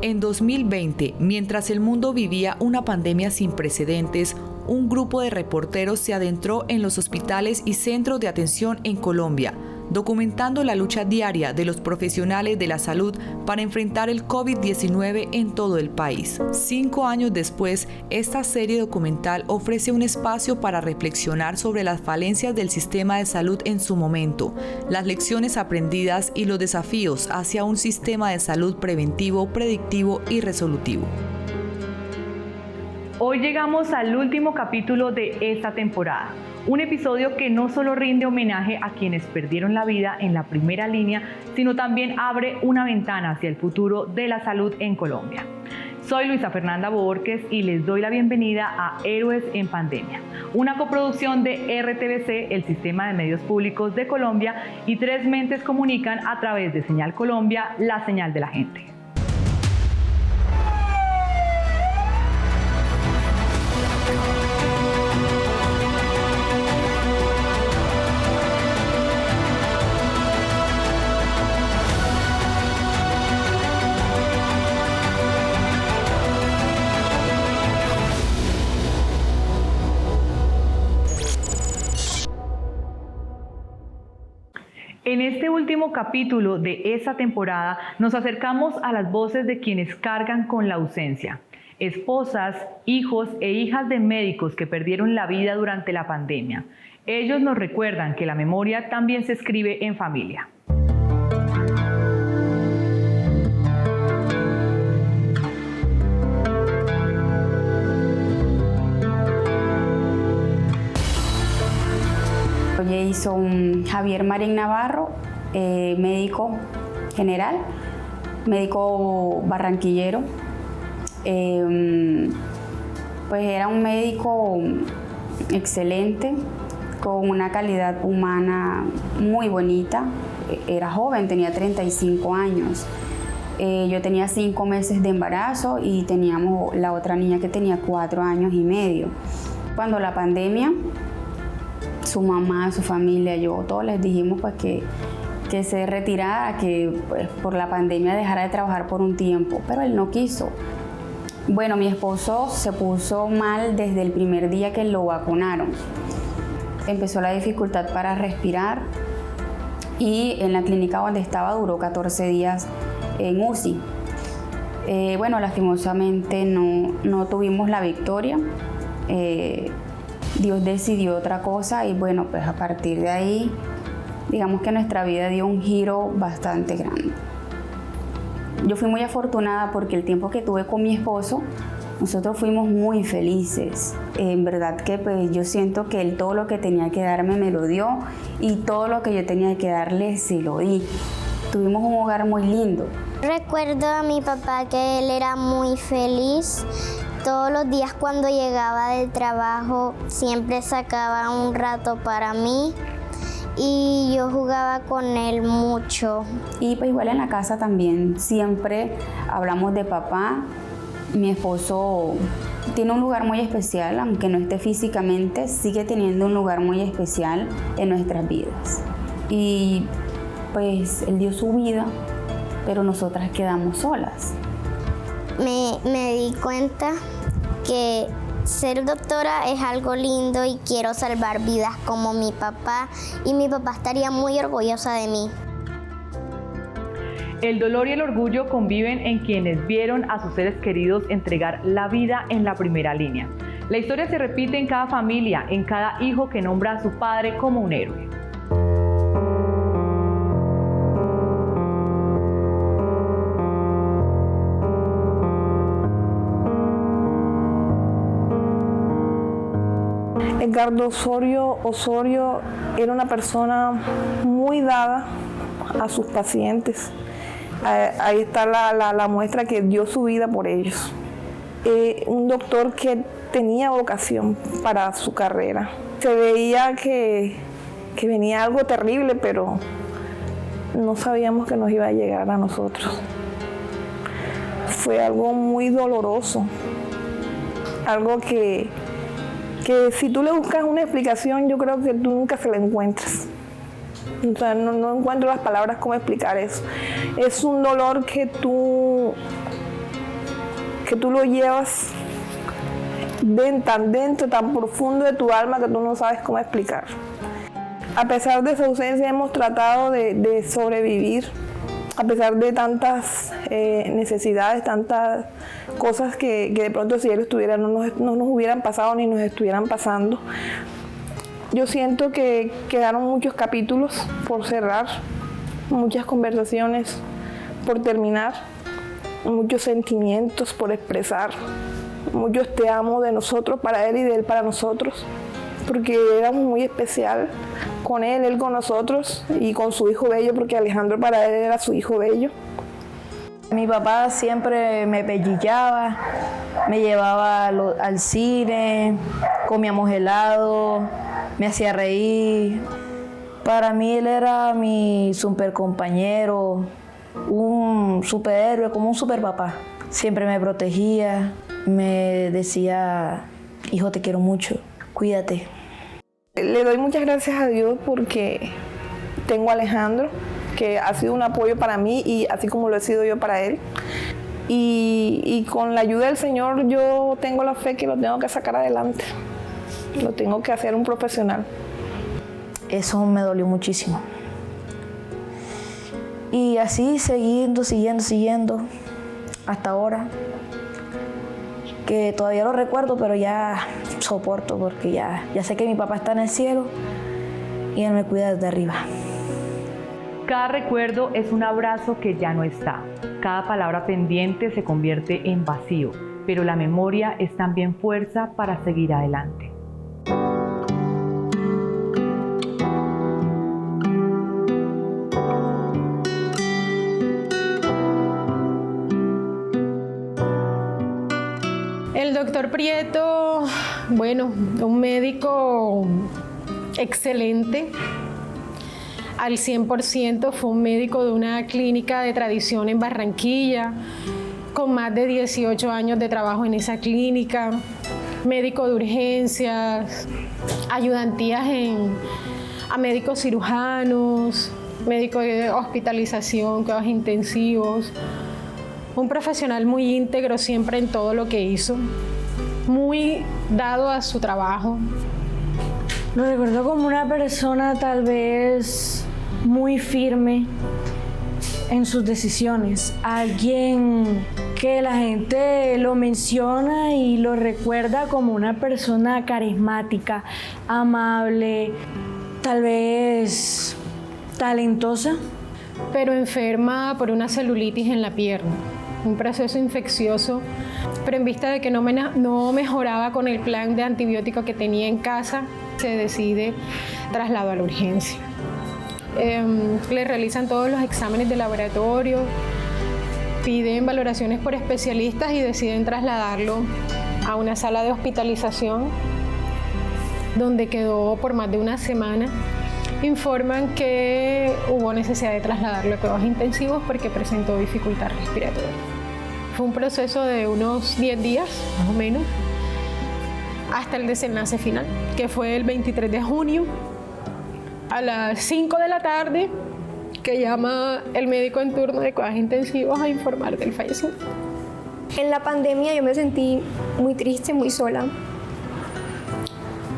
En 2020, mientras el mundo vivía una pandemia sin precedentes, un grupo de reporteros se adentró en los hospitales y centros de atención en Colombia, documentando la lucha diaria de los profesionales de la salud para enfrentar el COVID-19 en todo el país. 5 años después, esta serie documental ofrece un espacio para reflexionar sobre las falencias del sistema de salud en su momento, las lecciones aprendidas y los desafíos hacia un sistema de salud preventivo, predictivo y resolutivo. Hoy llegamos al último capítulo de esta temporada, un episodio que no solo rinde homenaje a quienes perdieron la vida en la primera línea, sino también abre una ventana hacia el futuro de la salud en Colombia. Soy Luisa Fernanda Borges y les doy la bienvenida a Héroes en Pandemia, una coproducción de RTVC, el Sistema de Medios Públicos de Colombia, y Tres Mentes Comunican a través de Señal Colombia, la señal de la gente. En este último capítulo de esta temporada nos acercamos a las voces de quienes cargan con la ausencia, esposas, hijos e hijas de médicos que perdieron la vida durante la pandemia. Ellos nos recuerdan que la memoria también se escribe en familia. Jason Javier Marín Navarro, médico general, médico barranquillero. Pues era un médico excelente, con una calidad humana muy bonita. Era joven, tenía 35 años. Yo tenía 5 meses de embarazo y teníamos la otra niña que tenía 4 años y medio. Cuando la pandemia, su mamá, su familia, yo, todos les dijimos pues que se retirara, que pues, por la pandemia dejara de trabajar por un tiempo, pero él no quiso. Bueno, mi esposo se puso mal desde el primer día que lo vacunaron. Empezó la dificultad para respirar y en la clínica donde estaba duró 14 días en UCI. Bueno, lastimosamente no tuvimos la victoria. Dios decidió otra cosa y bueno, pues a partir de ahí, digamos que nuestra vida dio un giro bastante grande. Yo fui muy afortunada porque el tiempo que tuve con mi esposo, nosotros fuimos muy felices. En verdad que pues yo siento que él todo lo que tenía que darme me lo dio y todo lo que yo tenía que darle se lo di. Tuvimos un hogar muy lindo. Recuerdo a mi papá que él era muy feliz. Todos los días cuando llegaba del trabajo siempre sacaba un rato para mí y yo jugaba con él mucho. Y pues igual en la casa también siempre hablamos de papá. Mi esposo tiene un lugar muy especial, aunque no esté físicamente, sigue teniendo un lugar muy especial en nuestras vidas. Y pues él dio su vida, pero nosotras quedamos solas. Me di cuenta que ser doctora es algo lindo y quiero salvar vidas como mi papá, y mi papá estaría muy orgullosa de mí. El dolor y el orgullo conviven en quienes vieron a sus seres queridos entregar la vida en la primera línea. La historia se repite en cada familia, en cada hijo que nombra a su padre como un héroe. Edgardo Osorio era una persona muy dada a sus pacientes. Ahí está la muestra que dio su vida por ellos. Un doctor que tenía vocación para su carrera. Se veía que venía algo terrible, pero no sabíamos que nos iba a llegar a nosotros. Fue algo muy doloroso, algo que si tú le buscas una explicación, yo creo que tú nunca se la encuentras. O sea, no encuentro las palabras cómo explicar eso. Es un dolor que tú que tú lo llevas tan dentro, tan profundo de tu alma que tú no sabes cómo explicar. A pesar de su ausencia hemos tratado de sobrevivir, a pesar de tantas necesidades, tantas cosas que de pronto si él estuviera no nos hubieran pasado ni nos estuvieran pasando. Yo siento que quedaron muchos capítulos por cerrar, muchas conversaciones por terminar, muchos sentimientos por expresar, muchos te amo de nosotros para él y de él para nosotros, porque éramos muy especial con él con nosotros y con su hijo bello, porque Alejandro para él era su hijo bello. Mi papá siempre me pellizcaba, me llevaba al cine, comíamos helado, me hacía reír. Para mí él era mi super compañero, un superhéroe, como un super papá. Siempre me protegía, me decía, hijo, te quiero mucho, cuídate. Le doy muchas gracias a Dios porque tengo a Alejandro, que ha sido un apoyo para mí y así como lo he sido yo para él. Y con la ayuda del Señor yo tengo la fe que lo tengo que sacar adelante, lo tengo que hacer un profesional. Eso me dolió muchísimo. Y así siguiendo, hasta ahora. Que todavía lo recuerdo, pero ya soporto porque ya sé que mi papá está en el cielo y él me cuida desde arriba. Cada recuerdo es un abrazo que ya no está. Cada palabra pendiente se convierte en vacío, pero la memoria es también fuerza para seguir adelante. El doctor Prieto, bueno, un médico excelente, al 100%, fue un médico de una clínica de tradición en Barranquilla, con más de 18 años de trabajo en esa clínica, médico de urgencias, ayudantías a médicos cirujanos, médico de hospitalización, cuidados intensivos. Un profesional muy íntegro siempre en todo lo que hizo, muy dado a su trabajo. Lo recuerdo como una persona tal vez muy firme en sus decisiones, alguien que la gente lo menciona y lo recuerda como una persona carismática, amable, tal vez talentosa. Pero enferma por una celulitis en la pierna, un proceso infeccioso, pero en vista de que no mejoraba con el plan de antibiótico que tenía en casa, se decide traslado a la urgencia. Le realizan todos los exámenes de laboratorio, piden valoraciones por especialistas y deciden trasladarlo a una sala de hospitalización donde quedó por más de una semana. Informan que hubo necesidad de trasladarlo a cuidados intensivos porque presentó dificultad respiratoria. Fue un proceso de unos 10 días, más o menos, hasta el desenlace final, que fue el 23 de junio, a las 5 de la tarde, que llama el médico en turno de cuidados intensivos a informar del fallecimiento. En la pandemia yo me sentí muy triste, muy sola,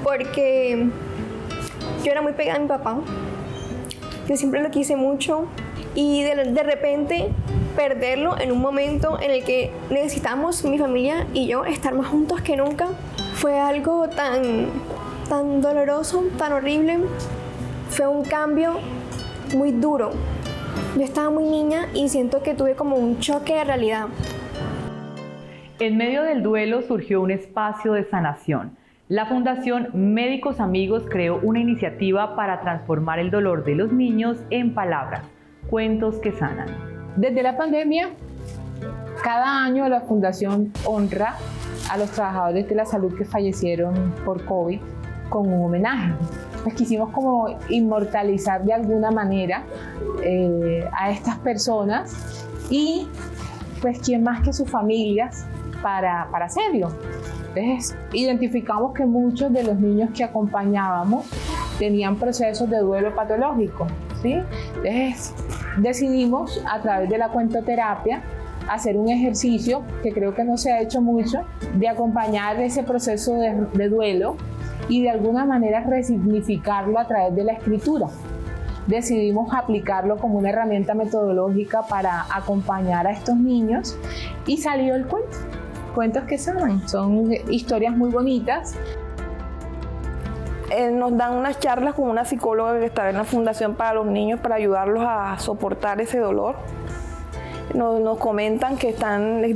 porque yo era muy pegada a mi papá, yo siempre lo quise mucho y de repente perderlo en un momento en el que necesitamos, mi familia y yo, estar más juntos que nunca, fue algo tan doloroso, tan horrible. Fue un cambio muy duro. Yo estaba muy niña y siento que tuve como un choque de realidad. En medio del duelo surgió un espacio de sanación. La Fundación Médicos Amigos creó una iniciativa para transformar el dolor de los niños en palabras, cuentos que sanan. Desde la pandemia, cada año la Fundación honra a los trabajadores de la salud que fallecieron por COVID con un homenaje. Pues quisimos como inmortalizar de alguna manera a estas personas y pues quién más que sus familias para hacerlo. Entonces identificamos que muchos de los niños que acompañábamos tenían procesos de duelo patológico, ¿sí? Entonces decidimos a través de la cuentoterapia hacer un ejercicio que creo que no se ha hecho mucho, de acompañar ese proceso de duelo y de alguna manera resignificarlo a través de la escritura. Decidimos aplicarlo como una herramienta metodológica para acompañar a estos niños y salió el cuento. Cuentos que son historias muy bonitas. Nos dan unas charlas con una psicóloga que está en la Fundación para los Niños para ayudarlos a soportar ese dolor. Nos comentan que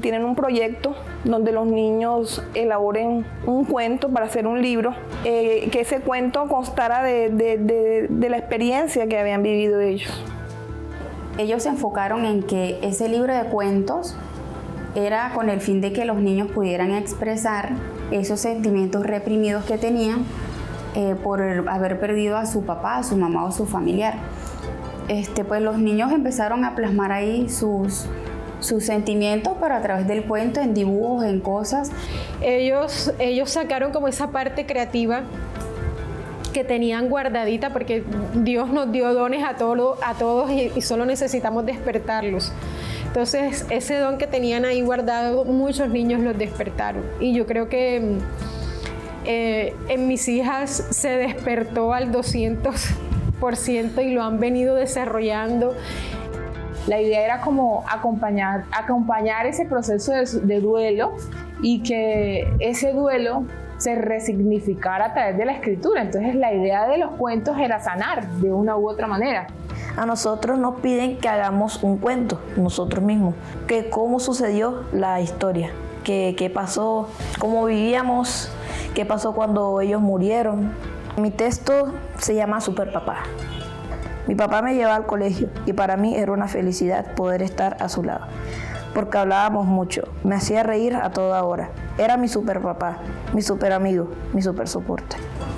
tienen un proyecto donde los niños elaboren un cuento para hacer un libro, que ese cuento constara de la experiencia que habían vivido ellos. Ellos se enfocaron en que ese libro de cuentos era con el fin de que los niños pudieran expresar esos sentimientos reprimidos que tenían por haber perdido a su papá, a su mamá o a su familiar. Pues los niños empezaron a plasmar ahí sus sentimientos, pero a través del cuento, en dibujos, en cosas. Ellos sacaron como esa parte creativa que tenían guardadita, porque Dios nos dio dones a todos y solo necesitamos despertarlos. Entonces, ese don que tenían ahí guardado, muchos niños los despertaron. Y yo creo que en mis hijas se despertó al 200% y lo han venido desarrollando. La idea era como acompañar ese proceso de duelo y que ese duelo se resignificara a través de la escritura. Entonces la idea de los cuentos era sanar de una u otra manera. A nosotros nos piden que hagamos un cuento, nosotros mismos, que cómo sucedió la historia, qué pasó, cómo vivíamos, qué pasó cuando ellos murieron. Mi texto se llama Superpapá. Mi papá me llevaba al colegio y para mí era una felicidad poder estar a su lado, porque hablábamos mucho, me hacía reír a toda hora. Era mi superpapá, mi super amigo, mi super soporte.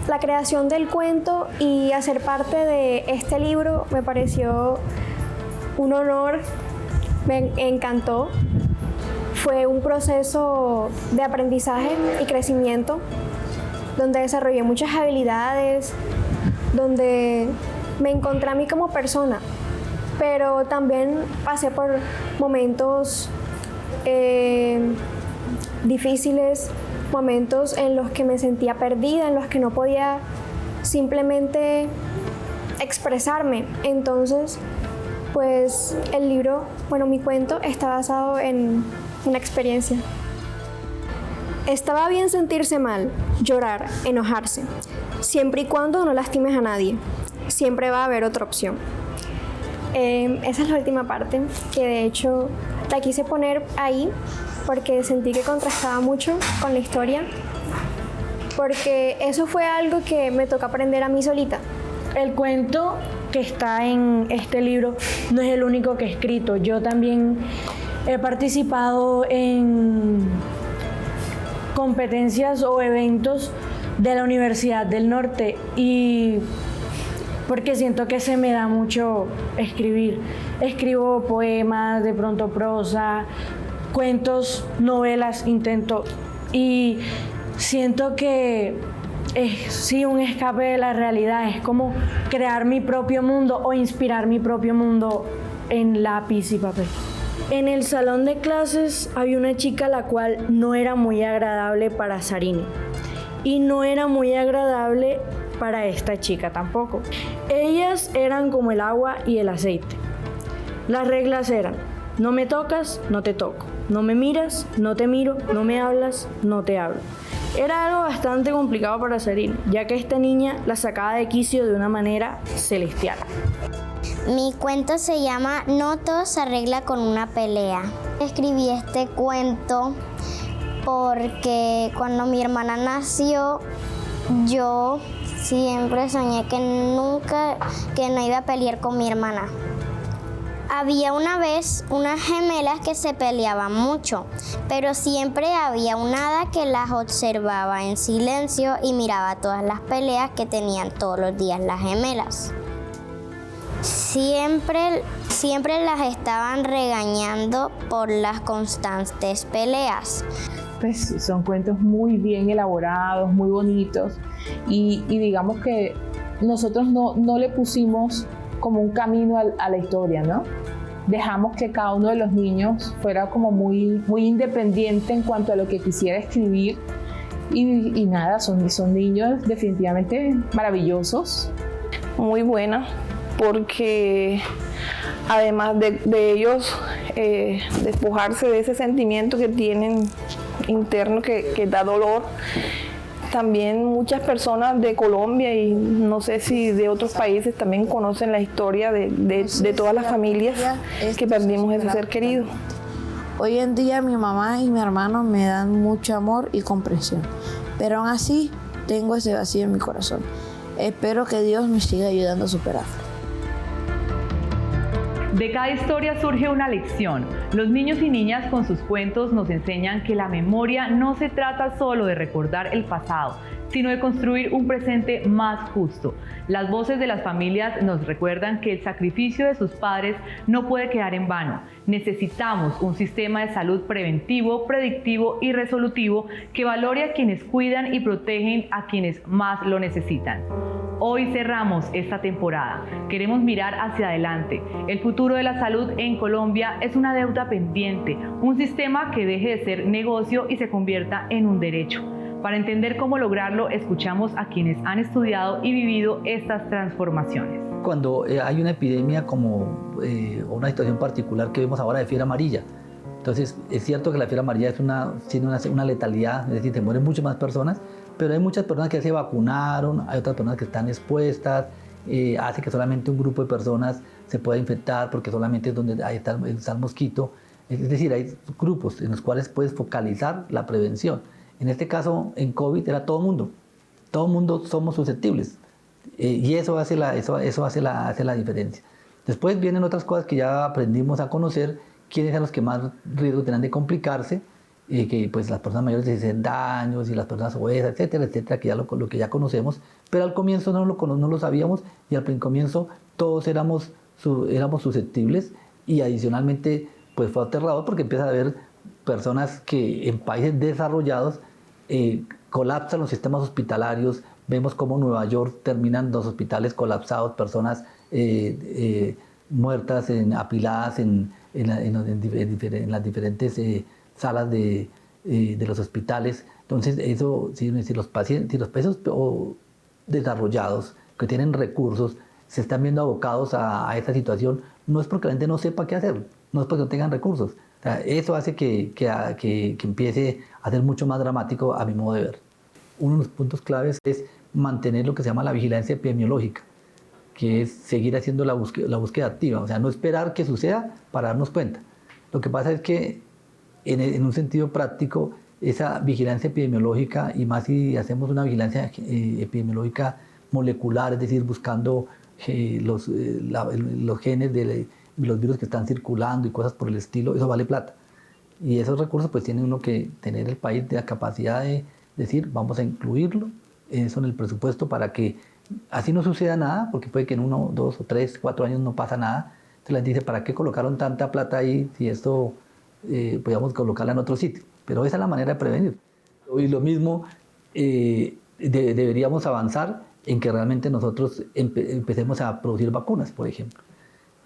La creación del cuento y hacer parte de este libro me pareció un honor, me encantó. Fue un proceso de aprendizaje y crecimiento donde desarrollé muchas habilidades, donde me encontré a mí como persona, pero también pasé por momentos difíciles, momentos en los que me sentía perdida, en los que no podía simplemente expresarme. Entonces, pues el libro, mi cuento está basado en una experiencia. Estaba bien sentirse mal, llorar, enojarse, siempre y cuando no lastimes a nadie. Siempre va a haber otra opción. Esa es la última parte, que de hecho la quise poner ahí porque sentí que contrastaba mucho con la historia, porque eso fue algo que me tocó aprender a mí solita. El cuento que está en este libro no es el único que he escrito. Yo también he participado en competencias o eventos de la Universidad del Norte y porque siento que se me da mucho escribir. Escribo poemas, de pronto prosa, cuentos, novelas, intento, y siento que es sí un escape de la realidad, es como crear mi propio mundo o inspirar mi propio mundo en lápiz y papel. En el salón de clases había una chica la cual no era muy agradable para Sarini y no era muy agradable para esta chica tampoco. Ellas eran como el agua y el aceite. Las reglas eran: no me tocas, no te toco, no me miras, no te miro, no me hablas, no te hablo. Era algo bastante complicado para Sarini, ya que esta niña la sacaba de quicio de una manera celestial. Mi cuento se llama No todo se arregla con una pelea. Escribí este cuento porque cuando mi hermana nació, yo siempre soñé que no iba a pelear con mi hermana. Había una vez unas gemelas que se peleaban mucho, pero siempre había un hada que las observaba en silencio y miraba todas las peleas que tenían todos los días las gemelas. Siempre las estaban regañando por las constantes peleas. Pues son cuentos muy bien elaborados, muy bonitos y digamos que nosotros no le pusimos como un camino a la historia, ¿no? dejamos que cada uno de los niños fuera como muy independiente en cuanto a lo que quisiera escribir. Y nada, son niños definitivamente maravillosos. Muy buena, porque además de ellos despojarse de ese sentimiento que tienen interno que da dolor, también muchas personas de Colombia y no sé si de otros países también conocen la historia de todas las familias que perdimos ese ser querido. Hoy en día mi mamá y mi hermano me dan mucho amor y comprensión, pero aún así tengo ese vacío en mi corazón. Espero que Dios me siga ayudando a superarlo. De cada historia surge una lección. Los niños y niñas con sus cuentos nos enseñan que la memoria no se trata solo de recordar el pasado, sino de construir un presente más justo. Las voces de las familias nos recuerdan que el sacrificio de sus padres no puede quedar en vano. Necesitamos un sistema de salud preventivo, predictivo y resolutivo que valore a quienes cuidan y protegen a quienes más lo necesitan. Hoy cerramos esta temporada. Queremos mirar hacia adelante. El futuro de la salud en Colombia es una deuda pendiente, un sistema que deje de ser negocio y se convierta en un derecho. Para entender cómo lograrlo, escuchamos a quienes han estudiado y vivido estas transformaciones. Cuando hay una epidemia como una situación particular que vemos ahora de fiebre amarilla, entonces es cierto que la fiebre amarilla tiene una letalidad, es decir, se mueren muchas más personas, pero hay muchas personas que se vacunaron, hay otras personas que están expuestas, hace que solamente un grupo de personas se pueda infectar porque solamente es donde ahí está el mosquito. Es decir, hay grupos en los cuales puedes focalizar la prevención. En este caso, en COVID era todo mundo somos susceptibles y eso hace la diferencia. Después vienen otras cosas que ya aprendimos a conocer, quiénes son los que más riesgo tienen de complicarse, que pues las personas mayores de 60 años y las personas obesas, etcétera, etcétera, que ya lo que ya conocemos, pero al comienzo no lo sabíamos y al comienzo todos éramos susceptibles y adicionalmente pues fue aterrador porque empieza a haber personas que en países desarrollados colapsan los sistemas hospitalarios, vemos cómo en Nueva York terminan los hospitales colapsados, personas muertas, apiladas en las diferentes salas de los hospitales. Entonces eso, si los países desarrollados que tienen recursos se están viendo abocados a esta situación, no es porque la gente no sepa qué hacer, no es porque no tengan recursos. O sea, eso hace que empiece a ser mucho más dramático a mi modo de ver. Uno de los puntos claves es mantener lo que se llama la vigilancia epidemiológica, que es seguir haciendo la búsqueda activa, o sea, no esperar que suceda para darnos cuenta. Lo que pasa es que en un sentido práctico, esa vigilancia epidemiológica, y más si hacemos una vigilancia epidemiológica molecular, es decir, buscando los genes de los virus que están circulando y cosas por el estilo, eso vale plata. Y esos recursos pues tiene uno que tener el país de la capacidad de decir, vamos a incluirlo eso en el presupuesto para que así no suceda nada, porque puede que en 1, 2 o 3, 4 años no pasa nada. Entonces la gente dice, ¿para qué colocaron tanta plata ahí si esto podíamos colocarla en otro sitio? Pero esa es la manera de prevenir. Y lo mismo, deberíamos avanzar en que realmente nosotros empecemos a producir vacunas, por ejemplo.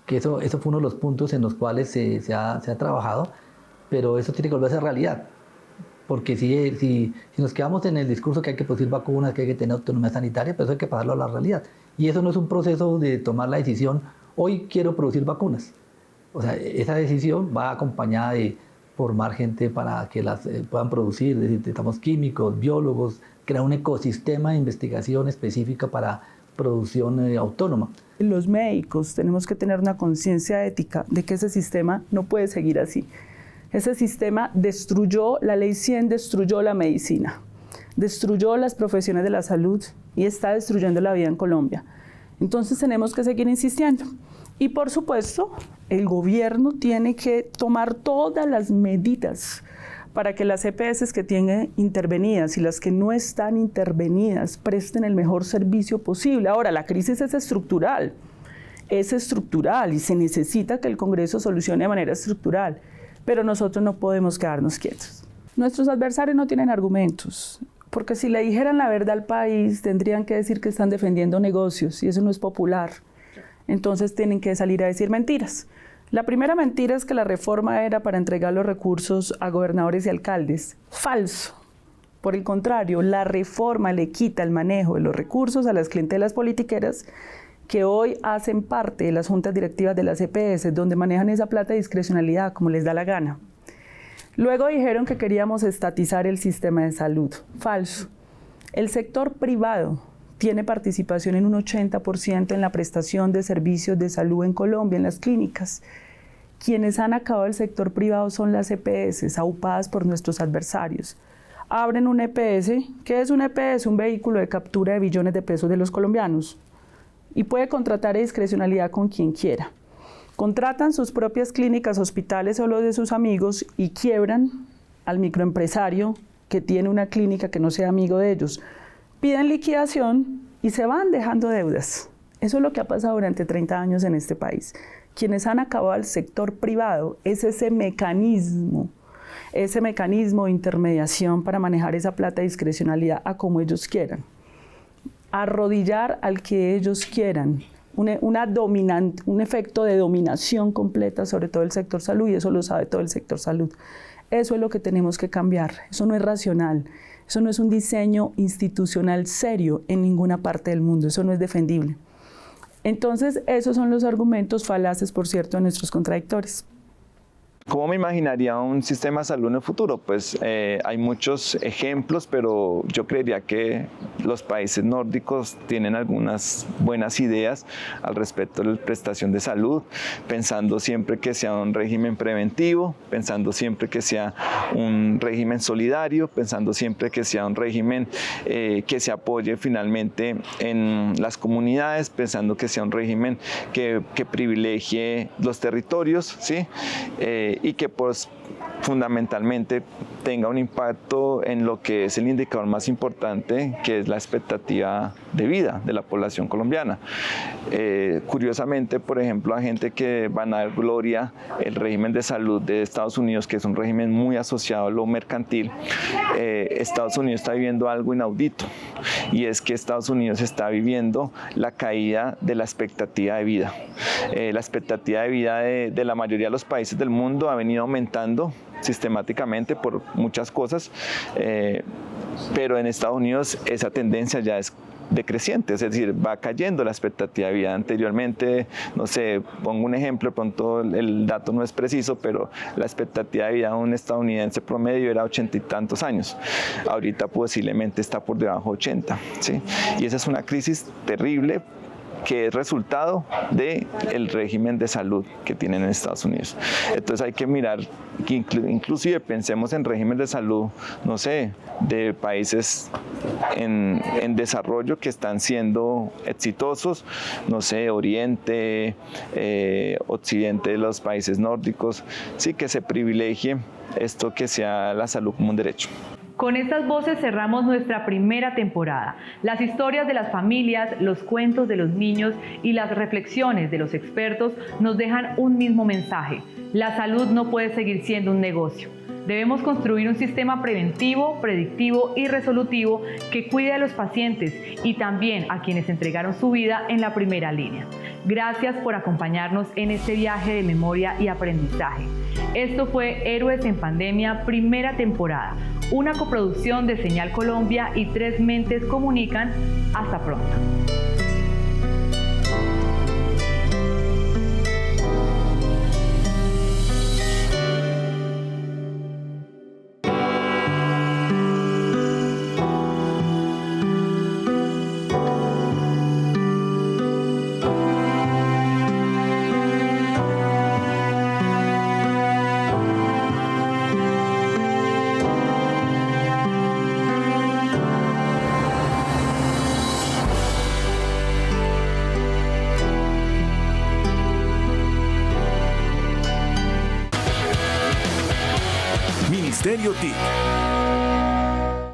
Que eso fue uno de los puntos en los cuales se ha trabajado, pero eso tiene que volverse realidad. Porque si nos quedamos en el discurso que hay que producir vacunas, que hay que tener autonomía sanitaria, pues eso hay que pasarlo a la realidad. Y eso no es un proceso de tomar la decisión, hoy quiero producir vacunas. O sea, esa decisión va acompañada de formar gente para que las puedan producir, es decir, necesitamos químicos, biólogos, crear un ecosistema de investigación específica para producción autónoma. Los médicos tenemos que tener una conciencia ética de que ese sistema no puede seguir así. Ese sistema destruyó, la Ley 100 destruyó la medicina, destruyó las profesiones de la salud y está destruyendo la vida en Colombia. Entonces tenemos que seguir insistiendo. Y por supuesto, el gobierno tiene que tomar todas las medidas para que las EPS que tienen intervenidas y las que no están intervenidas presten el mejor servicio posible. Ahora, la crisis es estructural y se necesita que el Congreso solucione de manera estructural, pero nosotros no podemos quedarnos quietos. Nuestros adversarios no tienen argumentos, porque si le dijeran la verdad al país, tendrían que decir que están defendiendo negocios, y eso no es popular. Entonces tienen que salir a decir mentiras. La primera mentira es que la reforma era para entregar los recursos a gobernadores y alcaldes. Falso. Por el contrario, la reforma le quita el manejo de los recursos a las clientelas politiqueras que hoy hacen parte de las juntas directivas de las EPS, donde manejan esa plata de discrecionalidad como les da la gana. Luego dijeron que queríamos estatizar el sistema de salud. Falso. El sector privado tiene participación en un 80% en la prestación de servicios de salud en Colombia, en las clínicas. Quienes han acabado el sector privado son las EPS, aupadas por nuestros adversarios. Abren un EPS. ¿Qué es un EPS? Un vehículo de captura de billones de pesos de los colombianos. Y puede contratar a discrecionalidad con quien quiera. Contratan sus propias clínicas, hospitales o los de sus amigos y quiebran al microempresario que tiene una clínica que no sea amigo de ellos. Piden liquidación y se van dejando deudas. Eso es lo que ha pasado durante 30 años en este país. Quienes han acabado el sector privado es ese mecanismo de intermediación para manejar esa plata de discrecionalidad a como ellos quieran. Arrodillar al que ellos quieran, un efecto de dominación completa sobre todo el sector salud, y eso lo sabe todo el sector salud. Eso es lo que tenemos que cambiar. Eso no es racional, eso no es un diseño institucional serio en ninguna parte del mundo, eso no es defendible. Entonces, esos son los argumentos falaces, por cierto, de nuestros contradictores. ¿Cómo me imaginaría un sistema de salud en el futuro? Pues hay muchos ejemplos, pero yo creería que los países nórdicos tienen algunas buenas ideas al respecto de la prestación de salud, pensando siempre que sea un régimen preventivo, pensando siempre que sea un régimen solidario, pensando siempre que sea un régimen que se apoye finalmente en las comunidades, pensando que sea un régimen que privilegie los territorios, ¿sí? Y que pues fundamentalmente tenga un impacto en lo que es el indicador más importante, que es la expectativa de vida de la población colombiana. Curiosamente, por ejemplo, a gente que van a dar gloria el régimen de salud de Estados Unidos, que es un régimen muy asociado a lo mercantil, Estados Unidos está viviendo algo inaudito, y es que Estados Unidos está viviendo la caída de la expectativa de vida. La expectativa de vida de la mayoría de los países del mundo ha venido aumentando sistemáticamente por muchas cosas, pero en Estados Unidos esa tendencia ya es decreciente, es decir, va cayendo la expectativa de vida. Anteriormente, no sé, pongo un ejemplo, de pronto el dato no es preciso, pero la expectativa de vida de un estadounidense promedio era 80 y tantos años. Ahorita posiblemente está por debajo de 80, ¿sí? Y esa es una crisis terrible que es resultado del régimen de salud que tienen en Estados Unidos. Entonces hay que mirar que inclusive pensemos en régimen de salud, no sé, de países en desarrollo que están siendo exitosos, no sé, Oriente, Occidente de los países nórdicos, sí, que se privilegie esto, que sea la salud como un derecho. Con estas voces cerramos nuestra primera temporada. Las historias de las familias, los cuentos de los niños y las reflexiones de los expertos nos dejan un mismo mensaje. La salud no puede seguir siendo un negocio. Debemos construir un sistema preventivo, predictivo y resolutivo que cuide a los pacientes y también a quienes entregaron su vida en la primera línea. Gracias por acompañarnos en este viaje de memoria y aprendizaje. Esto fue Héroes en Pandemia, primera temporada, una coproducción de Señal Colombia y Tres Mentes Comunican. Hasta pronto. Ministerio TIC,